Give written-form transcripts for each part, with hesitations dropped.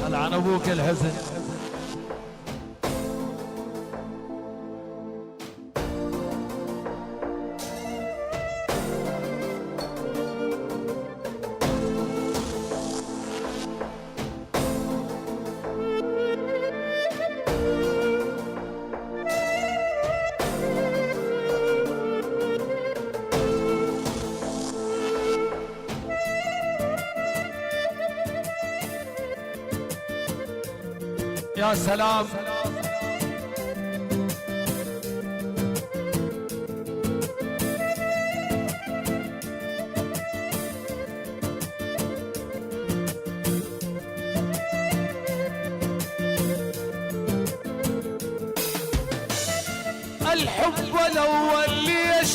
العن ابوك الحزن. يا سلام. الحب الاول ليش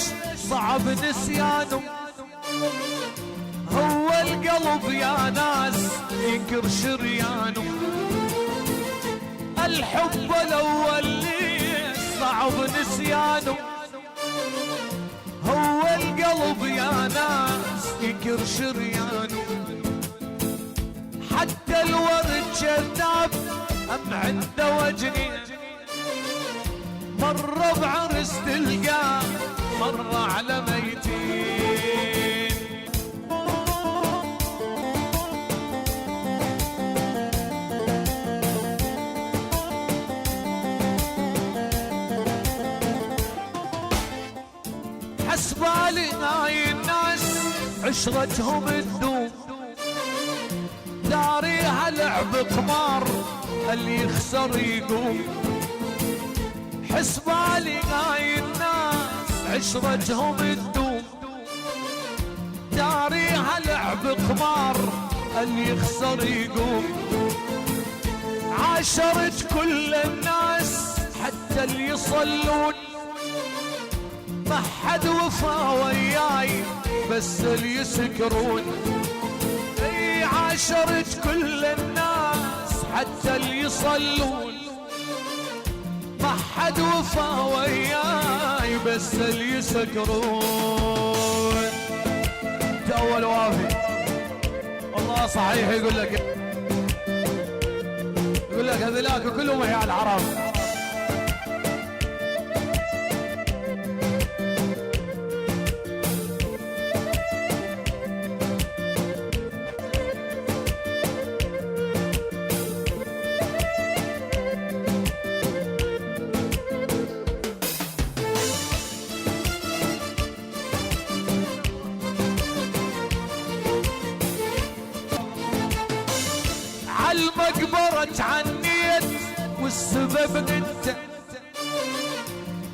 صعب نسيانه، هو القلب يا ناس ينكر شريانه. الحب الاول ليش صعب نسيانه، هو القلب يا ناس ينكر شريانه. حتى الورد كذاب ام عنده وجنين، مرة بعرس تلقاه مرة على ميتين. حسبالي هاي الناس عشرتهم تدوم، داريها لعب قمار اللي يخسر يقوم. حسبالي هاي الناس عشرتهم تدوم، داريها لعب قمار اللي يخسر يقوم. عاشرت كل الناس حتى اللي يصلون، ما حد وفا وياي بس اللي يسكرون. اي عاشرت كل الناس حتى اللي يصلون، ما حد وفا وياي بس اللي يسكرون. انت اول وافي والله صحيح. يقول لك هذلاك كلهم هي على العرب. عالمقبرة عنيت والسبب انت،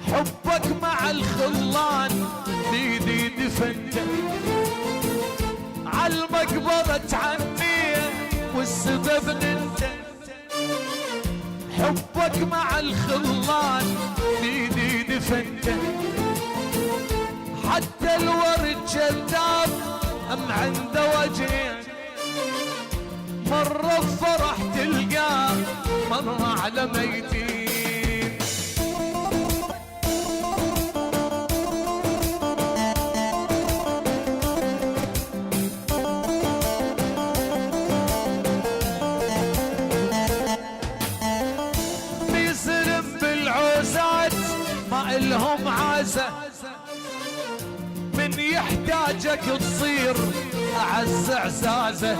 حبك مع الخلان بيدي دفنت. عالمقبرة عنيت والسبب انت، حبك مع الخلان بيدي دفنت. حتى الورد كذاب ام عنده وجهين، مرة بفرح تلقاه مرة على ميتين. بيسلم بالعوزات ما إلهم عازة، من يحتاجك تصير أعز عزازة.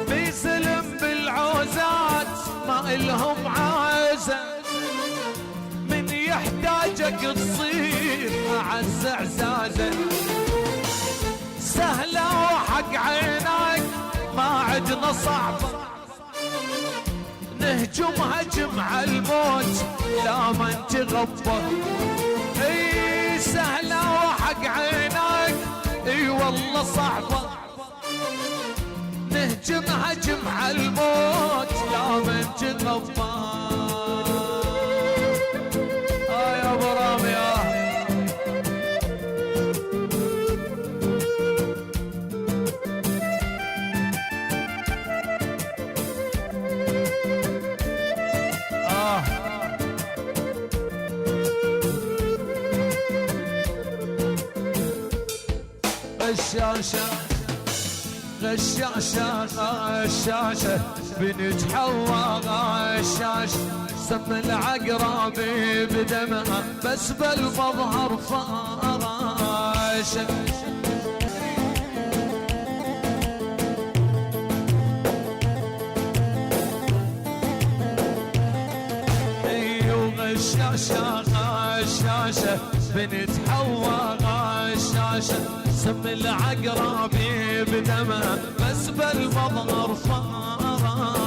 بيسلم بالعوزات ما إلهم عازة، من يحتاجك تصير أعز عزازة. سهلة وحق عينك ما عدنا صعبة، نهجم هجم عالموت لا من تغبى. اي سهلة وحق عينك اي والله صعبة، نهجم هجم عالموت لا من تغبى. يا برام يا الشاشة. وغشاشة غشاشة بنت حواء غشاشة سم العقرب بدمها بس بالمظهر فراشة غشاشة غشاشة بنت حواء غشاشة سم العقرب بدمها بس بالمظهر فراشة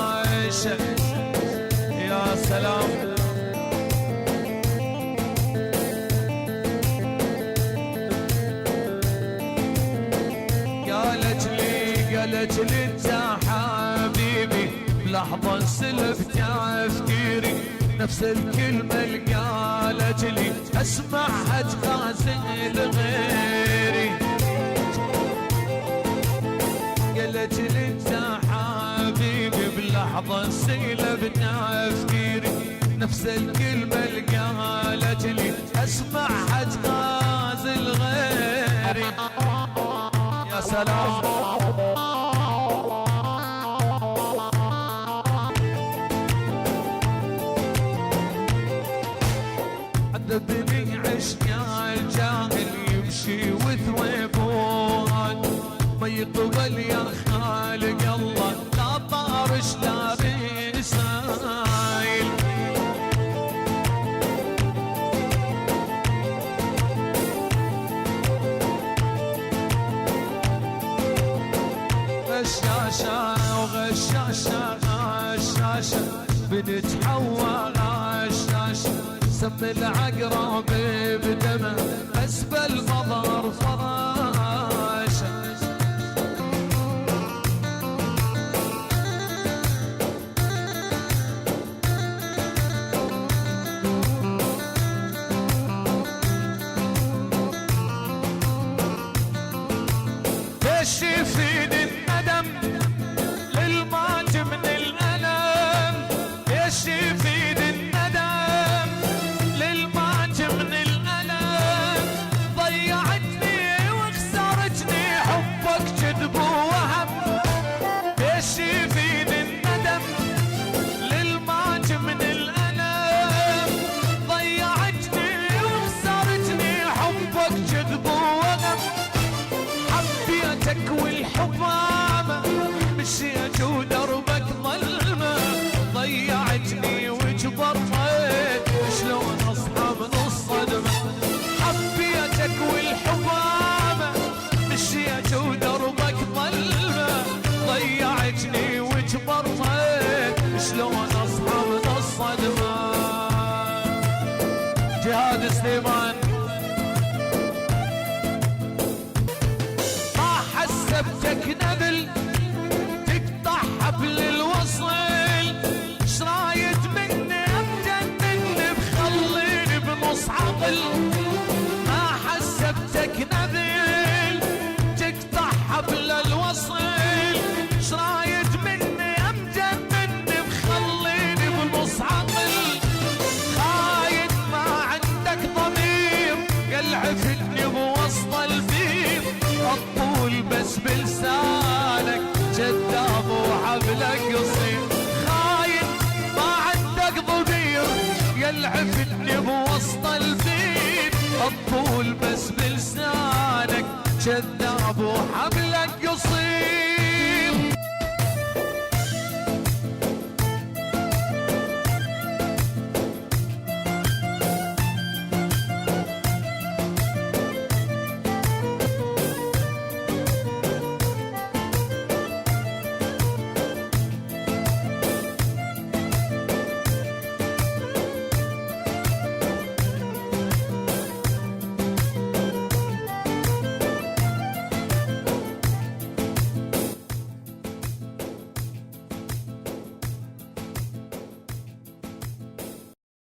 يا سلام قالت لي انت حبيبي بلحظة سلف تفكيري نفس الكلمة اللي قالت لي اسمعها تغازل غيري قالت لي انت حبيبي بلحظة سلف تفكيري نفس الكلمة اللي قالت لي اسمعها تغازل غيري يا سلام عذبني عشق الجاهل يمشي وثويبون ما يقبل يا خالق الله لا طارش لا رسايل غشاشة وغشاشة غشاشة بنت حواء غشاشة سم العقرب بدمه بس بالمظهر فراشة ليش يفيد الندم للمات من الألم ليش يفيد الندم للمات من الألم ضيعتني وخسرتني حبك كذب ووهم ليش يفيد الندم للمات من الألم ضيعتني وخسرتني حبك كذب ووهم حبيتك والحبامة مشيت ودربك ظلمة ضيعتني وجبرت شلون اصحى من الصدمة حبيتك والحبامة مشيت ودربك ظلمة ضيعتني وجبرت شلون اصحى من الصدمة جهاد سليمان حسبتك نبل تقطع حبل الوصل شرايد مني امجنني بخليني بنص عقل ما حسبتك نبل تقطع حبل الوصل شرايد مني امجنني بخليني بنص عقل خاين ما عندك ضمير قلعفتني بوسط البير الطول بس بلسانك كذاب وحبلك قصير خاين ما عندك ضمير يلعفتني بوسط البيت الطول بس بلسانك كذاب وحبلك قصير